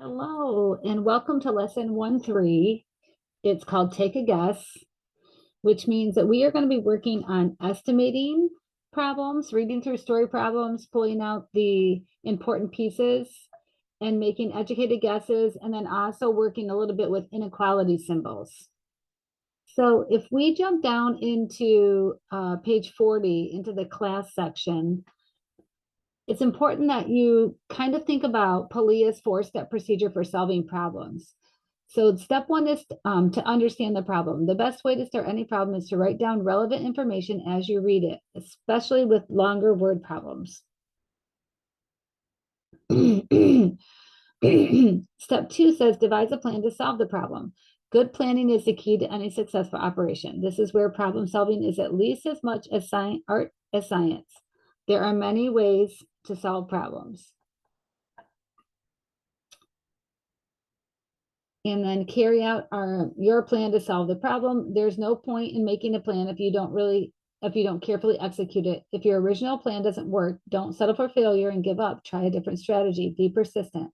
Hello, and welcome to lesson 1-3. It's called Take a Guess, which means that we are going to be working on estimating problems, reading through story problems, pulling out the important pieces, and making educated guesses, and then also working a little bit with inequality symbols. So if we jump down into page 40, into the class section, it's important that you kind of think about Palia's four-step procedure for solving problems. So step one is to understand the problem. The best way to start any problem is to write down relevant information as you read it, especially with longer word problems. Step two says devise a plan to solve the problem. Good planning is the key to any successful operation. This is where problem solving is at least as much as art as science. There are many ways to solve problems. And then carry out your plan to solve the problem. There's no point in making a plan if you don't carefully execute it. If your original plan doesn't work, don't settle for failure and give up. Try a different strategy. Be persistent.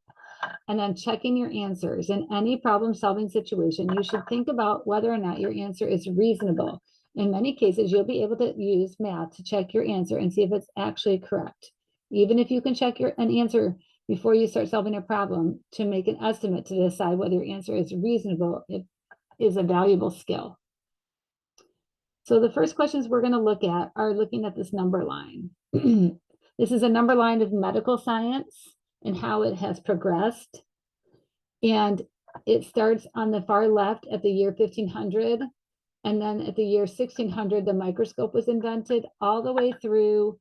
And then checking your answers. In any problem-solving situation, you should think about whether or not your answer is reasonable. In many cases, you'll be able to use math to check your answer and see if it's actually correct. Even if you can check an answer before you start solving a problem, to make an estimate to decide whether your answer is reasonable, it is a valuable skill. So the first questions we're going to look at are looking at this number line. This is a number line of medical science and how it has progressed. And it starts on the far left at the year 1500. And then at the year 1600, the microscope was invented, all the way through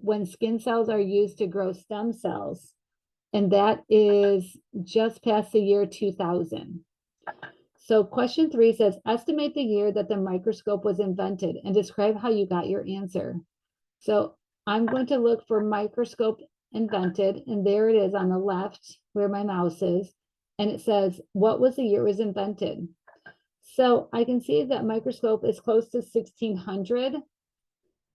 when skin cells are used to grow stem cells. And that is just past the year 2000. So question 3 says, estimate the year that the microscope was invented and describe how you got your answer. So I'm going to look for microscope invented, and there it is on the left where my mouse is, and it says, what was the year it was invented? So I can see that microscope is close to 1600,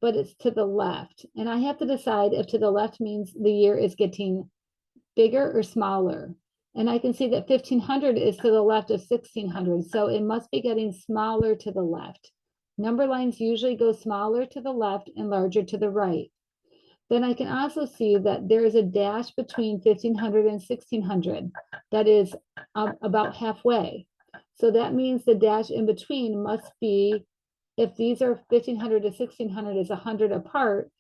but it's to the left, and I have to decide if to the left means the year is getting bigger or smaller. And I can see that 1500 is to the left of 1600, so it must be getting smaller to the left. Number lines usually go smaller to the left and larger to the right. Then I can also see that there is a dash between 1500 and 1600 that is about halfway. So that means the dash in between must be, if these are 1500 to 1600 is 100 apart,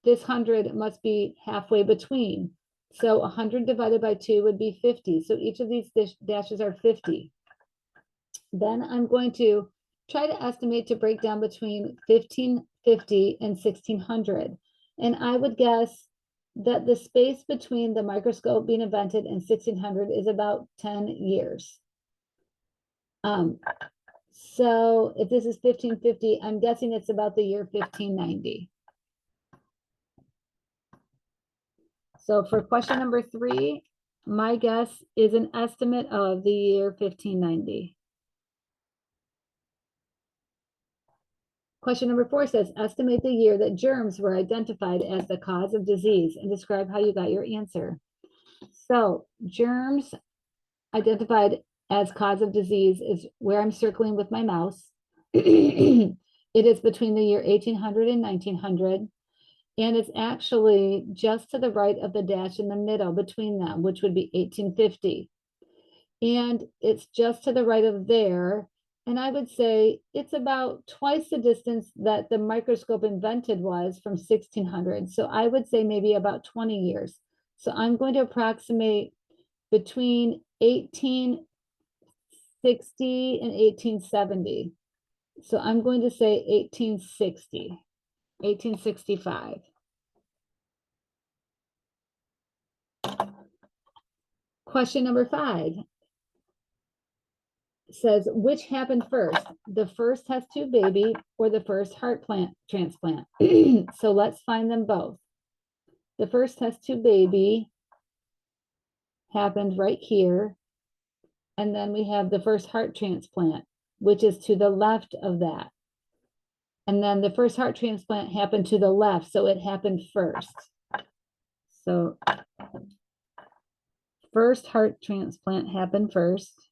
this 100 must be halfway between. So 100 divided by 2 would be 50. So each of these dashes are 50. Then I'm going to try to estimate to break down between 1550 and 1600. And I would guess that the space between the microscope being invented and 1600 is about 10 years. So if this is 1550, I'm guessing it's about the year 1590. So for question number 3, my guess is an estimate of the year 1590. Question number 4 says, estimate the year that germs were identified as the cause of disease and describe how you got your answer. So germs identified as cause of disease is where I'm circling with my mouse. It is between the year 1800 and 1900. And it's actually just to the right of the dash in the middle between them, which would be 1850. And it's just to the right of there. And I would say it's about twice the distance that the microscope invented was from 1600. So I would say maybe about 20 years. So I'm going to approximate between 1860 and 1870. So I'm going to say 1860. 1865. Question number 5 says, which happened first, the first test tube baby or the first heart transplant? So let's find them both. The first test tube baby happened right here. And then we have the first heart transplant, which is to the left of that. And then the first heart transplant happened to the left, so it happened first. So first heart transplant happened first.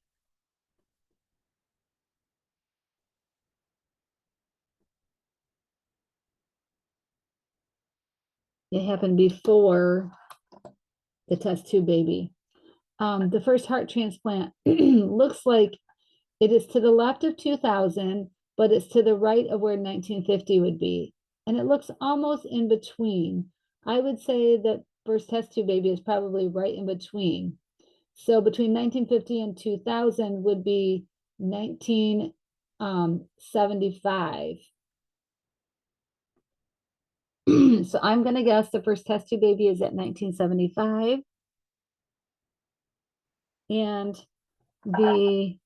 It happened before the test tube baby. The first heart transplant looks like it is to the left of 2000, but it's to the right of where 1950 would be. And it looks almost in between. I would say that first test tube baby is probably right in between. So between 1950 and 2000 would be 1975. So I'm going to guess the first test tube baby is at 1975. And the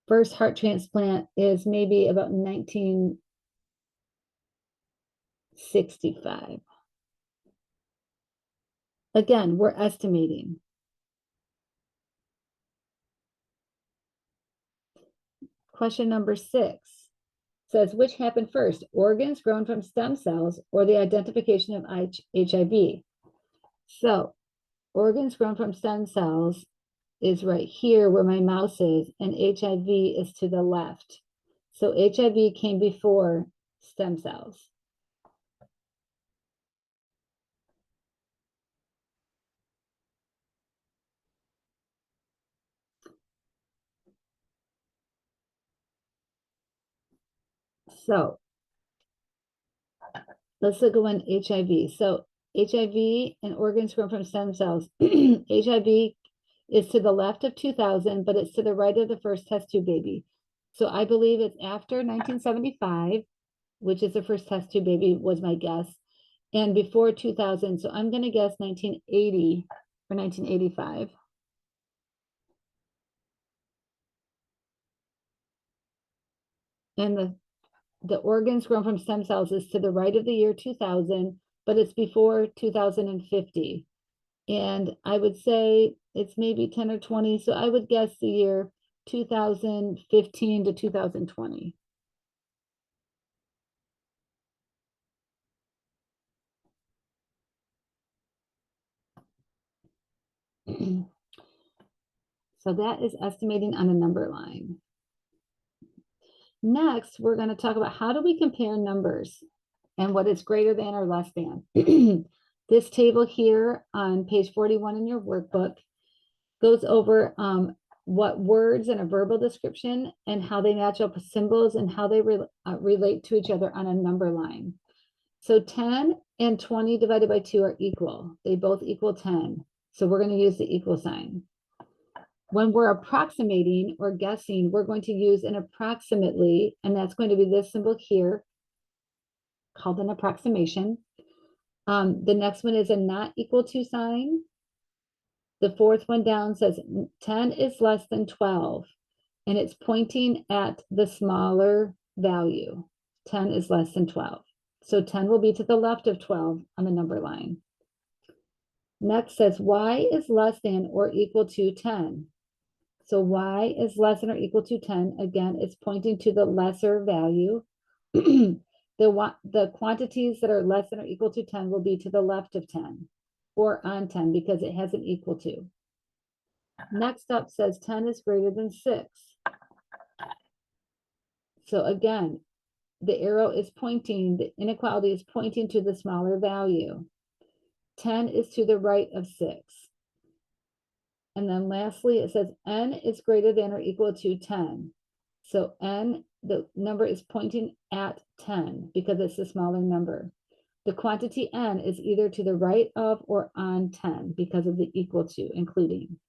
first heart transplant is maybe about 1965. Again, we're estimating. Question number 6 says, which happened first, organs grown from stem cells or the identification of HIV? So organs grown from stem cells is right here where my mouse is, and HIV is to the left. So HIV came before stem cells. So let's look at one HIV. So HIV and organs grown from stem cells. HIV is to the left of 2000, but it's to the right of the first test tube baby. So I believe it's after 1975, which is the first test tube baby, was my guess, and before 2000. So I'm going to guess 1980 or 1985. And the organs grown from stem cells is to the right of the year 2000, but it's before 2050. And I would say it's maybe 10 or 20. So I would guess the year 2015 to 2020. So that is estimating on a number line. Next, we're going to talk about how do we compare numbers and what is greater than or less than. This table here on page 41 in your workbook goes over what words in a verbal description and how they match up with symbols and how they relate to each other on a number line. So 10 and 20 divided by 2 are equal. They both equal 10. So we're going to use the equal sign. When we're approximating or guessing, we're going to use an approximately, and that's going to be this symbol here called an approximation. The next one is a not equal to sign. The fourth one down says 10 is less than 12, and it's pointing at the smaller value. 10 is less than 12. So 10 will be to the left of 12 on the number line. Next says y is less than or equal to 10. So y is less than or equal to 10. Again, it's pointing to the lesser value. The quantities that are less than or equal to 10 will be to the left of 10 or on 10 because it has an equal to. Next up says 10 is greater than 6. So again, the arrow is pointing, the inequality is pointing to the smaller value. 10 is to the right of 6. And then lastly, it says n is greater than or equal to 10. So n, the number is pointing at 10 because it's the smaller number. The quantity n is either to the right of or on 10 because of the equal to, including.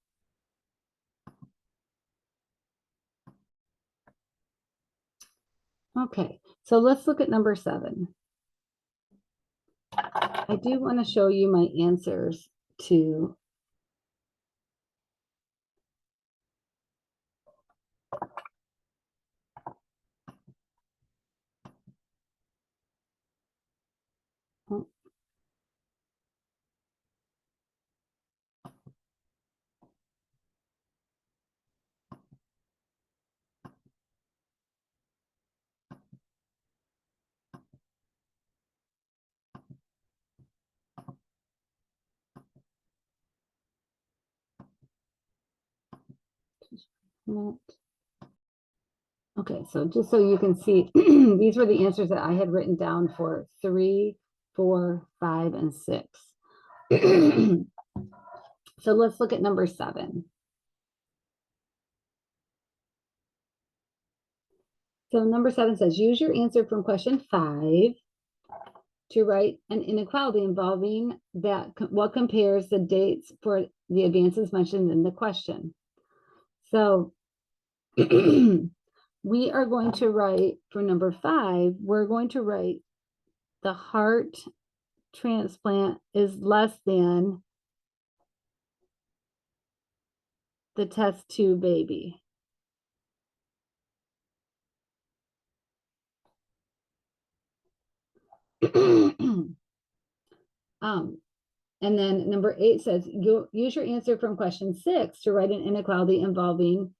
Okay, so let's look at number 7. I do want to show you my answers to Not. Okay, so just so you can see, these were the answers that I had written down for 3, 4, 5, and 6. So let's look at number 7. So number 7 says, use your answer from question 5 to write an inequality involving what compares the dates for the advances mentioned in the question. So we are going to write for number 5, we're going to write the heart transplant is less than the test tube baby. And then number 8 says, use your answer from question 6 to write an inequality involving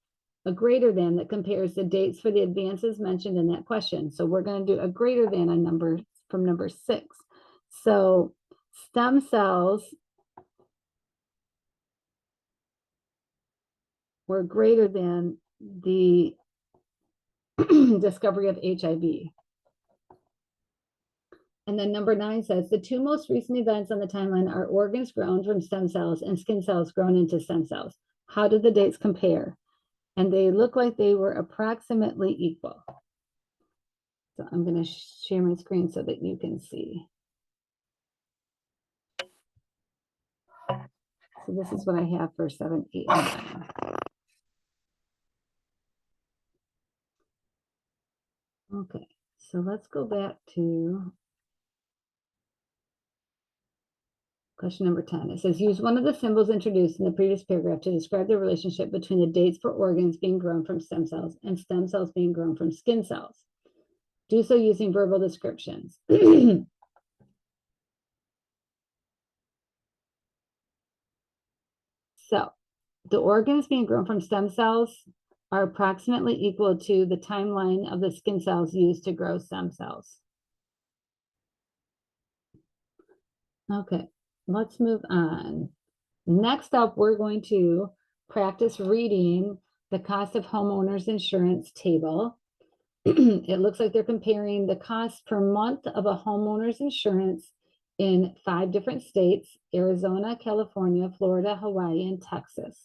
a greater than that compares the dates for the advances mentioned in that question. So we're going to do a greater than a number from number 6. So stem cells were greater than the discovery of HIV. And then number 9 says the 2 most recent events on the timeline are organs grown from stem cells and skin cells grown into stem cells. How did the dates compare? And they look like they were approximately equal. So I'm going to share my screen so that you can see. So this is what I have for 7, 8, and 9. Okay, so let's go back to question number 10. It says, use one of the symbols introduced in the previous paragraph to describe the relationship between the dates for organs being grown from stem cells and stem cells being grown from skin cells. Do so using verbal descriptions. So the organs being grown from stem cells are approximately equal to the timeline of the skin cells used to grow stem cells. Okay, let's move on. Next up, we're going to practice reading the cost of homeowners insurance table. It looks like they're comparing the cost per month of a homeowner's insurance in 5 different states: Arizona, California, Florida, Hawaii, and Texas.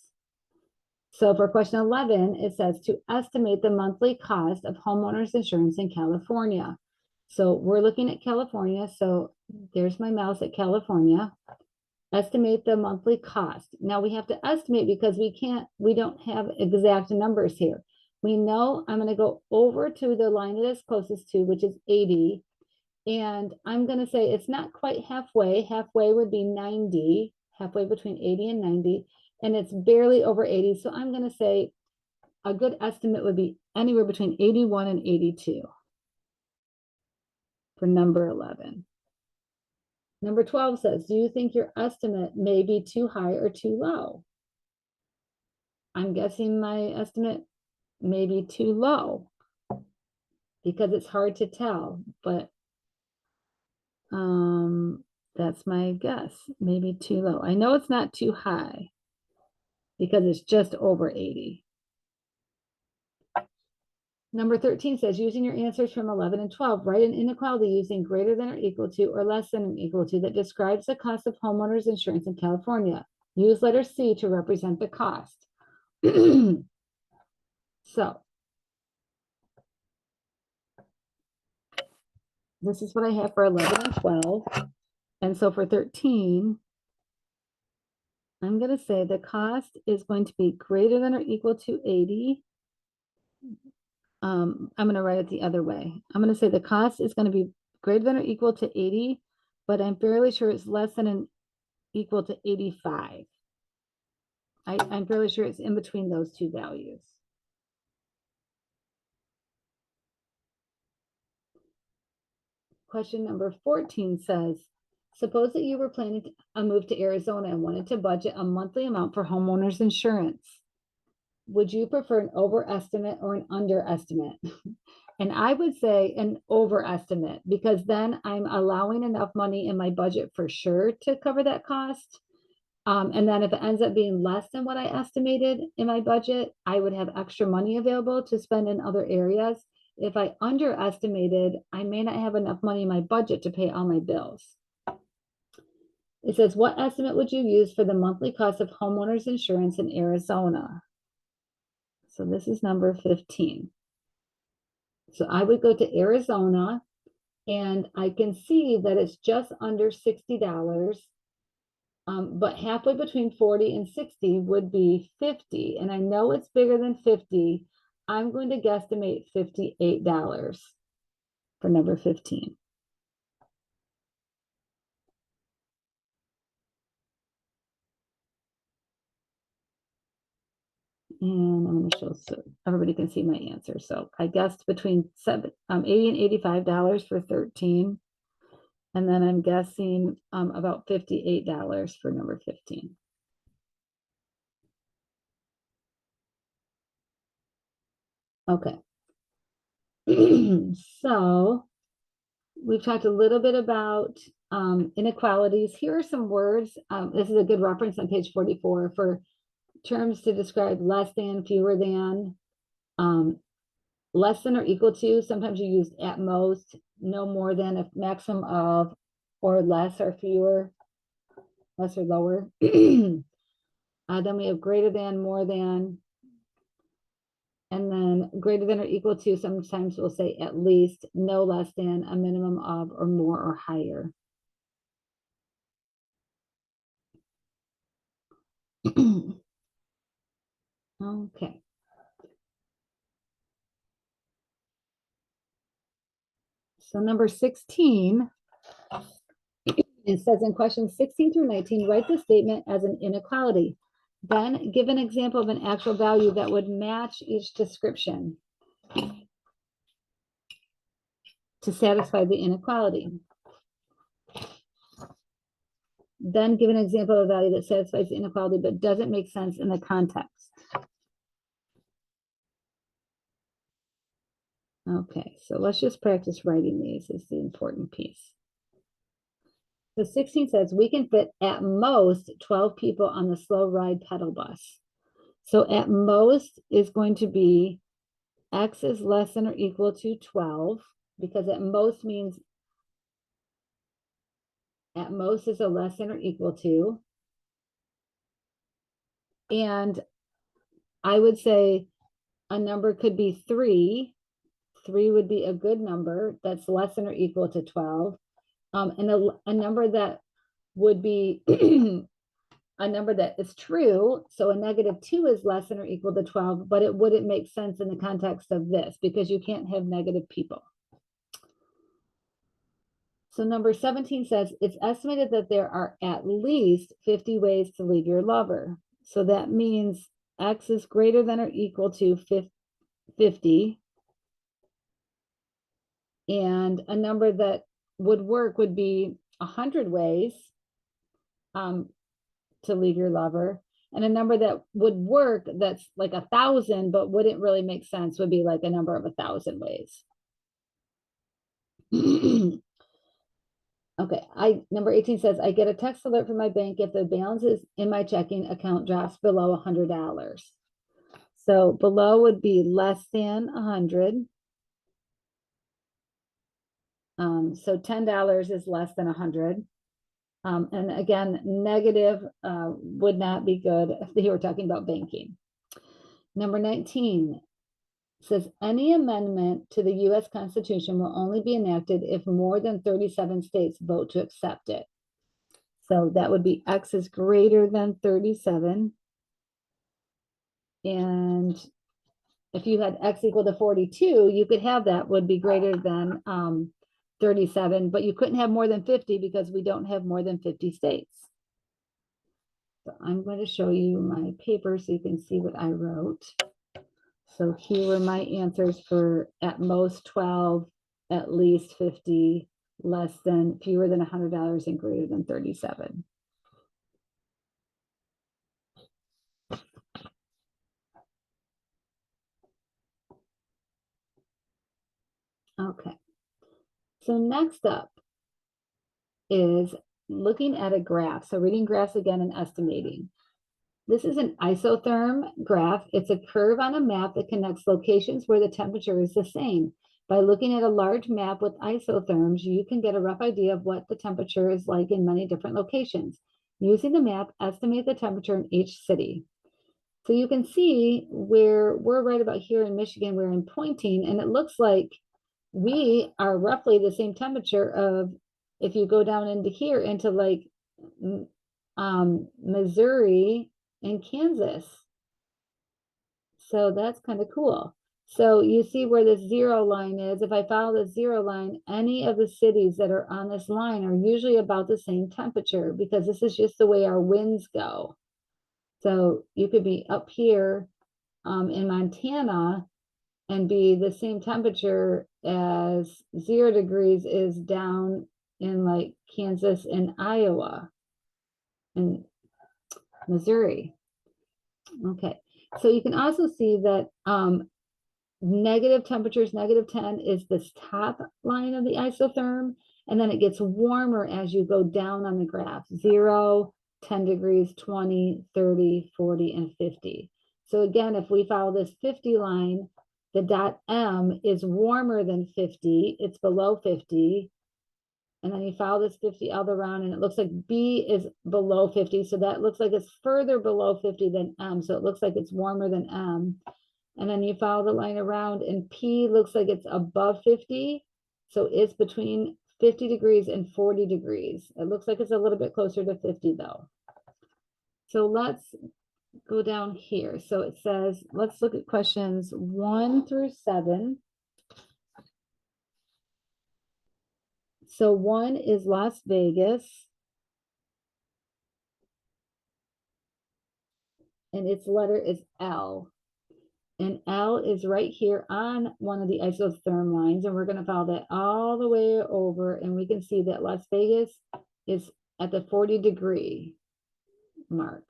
So for question 11, it says to estimate the monthly cost of homeowners insurance in California. So we're looking at California. So there's my mouse at California. Estimate the monthly cost. Now we have to estimate because we don't have exact numbers here. We know I'm going to go over to the line that is closest to, which is 80. And I'm going to say it's not quite halfway. Halfway would be 90, halfway between 80 and 90. And it's barely over 80. So I'm going to say a good estimate would be anywhere between 81 and 82 for number 11. Number 12 says, do you think your estimate may be too high or too low? I'm guessing my estimate may be too low because it's hard to tell, but that's my guess, maybe too low. I know it's not too high because it's just over 80. Number 13 says, using your answers from 11 and 12, write an inequality using greater than or equal to or less than or equal to that describes the cost of homeowners insurance in California. Use letter C to represent the cost. So this is what I have for 11 and 12. And so for 13, I'm going to say the cost is going to be greater than or equal to 80. I'm going to write it the other way. I'm going to say the cost is going to be greater than or equal to 80, but I'm fairly sure it's less than and equal to 85. I'm fairly sure it's in between those two values. Question number 14 says, suppose that you were planning a move to Arizona and wanted to budget a monthly amount for homeowners insurance. Would you prefer an overestimate or an underestimate? And I would say an overestimate because then I'm allowing enough money in my budget for sure to cover that cost. And then if it ends up being less than what I estimated in my budget, I would have extra money available to spend in other areas. If I underestimated, I may not have enough money in my budget to pay all my bills. It says, what estimate would you use for the monthly cost of homeowners insurance in Arizona? So this is number 15. So I would go to Arizona and I can see that it's just under $60. But halfway between 40 and 60 would be 50. And I know it's bigger than 50. I'm going to guesstimate $58 for number 15. And I'm going to show so everybody can see my answer. So I guessed between $80 and $85 for 13. And then I'm guessing about $58 for number 15. Okay. So we've talked a little bit about inequalities. Here are some words. This is a good reference on page 44 for terms to describe less than, fewer than, less than or equal to. Sometimes you use at most, no more than, a maximum of, or less or fewer, less or lower. Then we have greater than, more than, and then greater than or equal to, sometimes we'll say at least, no less than, a minimum of, or more or higher. Okay. So number 16, it says in questions 16 through 19, write the statement as an inequality. Then give an example of an actual value that would match each description to satisfy the inequality. Then give an example of a value that satisfies the inequality but doesn't make sense in the context. Okay, so let's just practice writing these is the important piece. So 16 says we can fit at most 12 people on the slow ride pedal bus. So at most is going to be X is less than or equal to 12, because at most means at most is a less than or equal to. And I would say a number could be 3. 3 would be a good number that's less than or equal to 12. And a number that would be a number that is true. So a -2 is less than or equal to 12, but it wouldn't make sense in the context of this because you can't have negative people. So number 17 says it's estimated that there are at least 50 ways to leave your lover. So that means X is greater than or equal to 50. And a number that would work would be 100 ways to leave your lover. And a number that would work that's like 1,000 but wouldn't really make sense would be like a number of 1,000 ways. Okay, number 18 says I get a text alert from my bank if the balance is in my checking account drops below $100. So below would be less than 100. So $10 is less than 100. And again, negative would not be good if they were talking about banking. Number 19 says any amendment to the U.S. Constitution will only be enacted if more than 37 states vote to accept it. So that would be X is greater than 37. And if you had X equal to 42, you could have that would be greater than 37, but you couldn't have more than 50 because we don't have more than 50 states. So I'm going to show you my paper so you can see what I wrote. So here were my answers for at most 12, at least 50, less than, fewer than $100, and greater than 37. Okay. So next up is looking at a graph. So reading graphs again and estimating. This is an isotherm graph. It's a curve on a map that connects locations where the temperature is the same. By looking at a large map with isotherms, you can get a rough idea of what the temperature is like in many different locations. Using the map, estimate the temperature in each city. So you can see where we're right about here in Michigan, we're in Pointing, and it looks like we are roughly the same temperature of, if you go down into here, into like Missouri and Kansas. So that's kind of cool. So you see where this zero line is. If I follow the zero line, any of the cities that are on this line are usually about the same temperature, because this is just the way our winds go. So you could be up here in Montana and be the same temperature as 0 degrees is down in like Kansas and Iowa and Missouri. Okay, so you can also see that negative temperatures, -10 is this top line of the isotherm, and then it gets warmer as you go down on the graph, 0, 10 degrees, 20, 30, 40, and 50. So again, if we follow this 50 line, the dot M is warmer than 50, it's below 50, and then you follow this 50 all around, and it looks like B is below 50, so that looks like it's further below 50 than M, so it looks like it's warmer than M. And then you follow the line around, and P looks like it's above 50, so it's between 50 degrees and 40 degrees. It looks like it's a little bit closer to 50 though. So let's go down here. So it says, let's look at questions 1 through 7. So 1 is Las Vegas, and its letter is L. And L is right here on one of the isotherm lines, and we're going to follow that all the way over, and we can see that Las Vegas is at the 40-degree mark.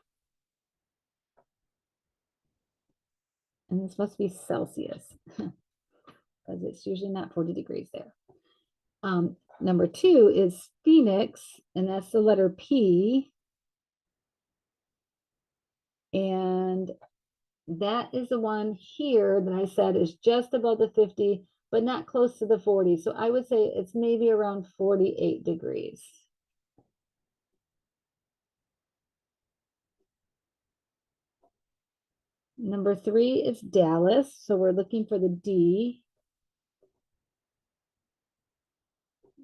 And this must be Celsius, because it's usually not 40 degrees there. Number 2 is Phoenix, and that's the letter P. And that is the one here that I said is just above the 50, but not close to the 40. So I would say it's maybe around 48 degrees. Number 3 is Dallas. So we're looking for the D.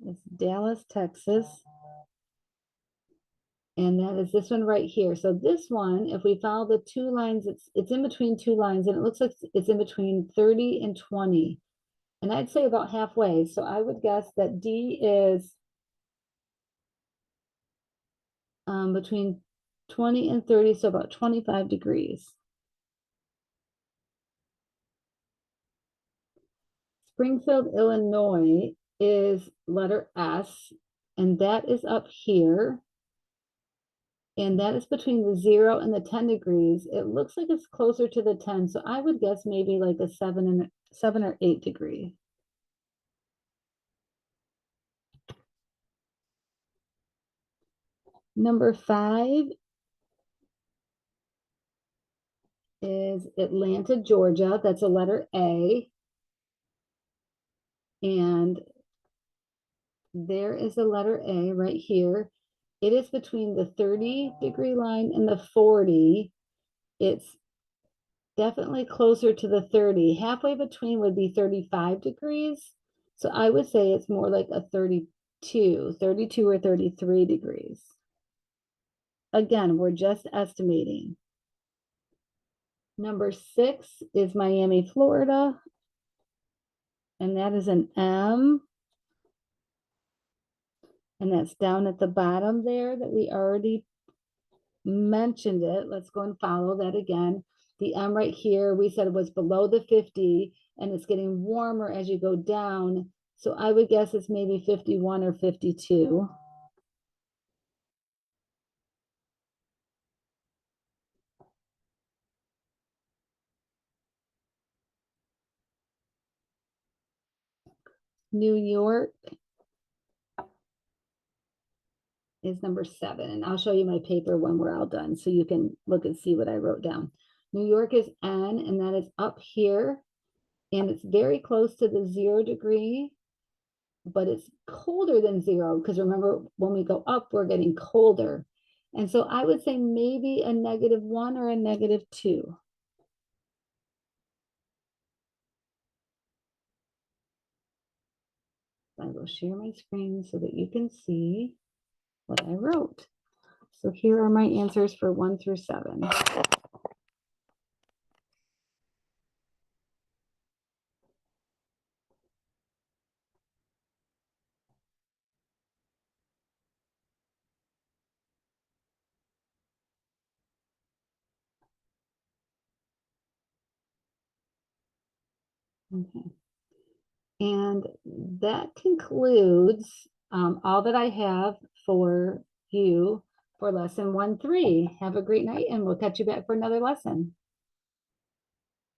It's Dallas, Texas. And that is this one right here. So this one, if we follow the 2 lines, it's in between 2 lines, and it looks like it's in between 30 and 20. And I'd say about halfway. So I would guess that D is between 20 and 30, so about 25 degrees. Springfield, Illinois is letter S, and that is up here. And that is between the 0 and the 10 degrees. It looks like it's closer to the 10, so I would guess maybe like a 7 or 8 degree. Number 5 is Atlanta, Georgia. That's a letter A. And there is the letter A right here. It is between the 30-degree line and the 40. It's definitely closer to the 30. Halfway between would be 35 degrees. So I would say it's more like a 32 or 33 degrees. Again, we're just estimating. Number 6 is Miami, Florida. And that is an M. And that's down at the bottom there that we already mentioned it. Let's go and follow that again. The M right here, we said it was below the 50, and it's getting warmer as you go down. So I would guess it's maybe 51 or 52. New York is number 7. And I'll show you my paper when we're all done so you can look and see what I wrote down. New York is N, and that is up here. And it's very close to the 0 degree, but it's colder than 0 because remember, when we go up, we're getting colder. And so I would say maybe a -1 or a -2. I will share my screen so that you can see what I wrote. So here are my answers for 1 through 7. Okay. And that concludes all that I have for you for lesson 1-3. Have a great night, and we'll catch you back for another lesson.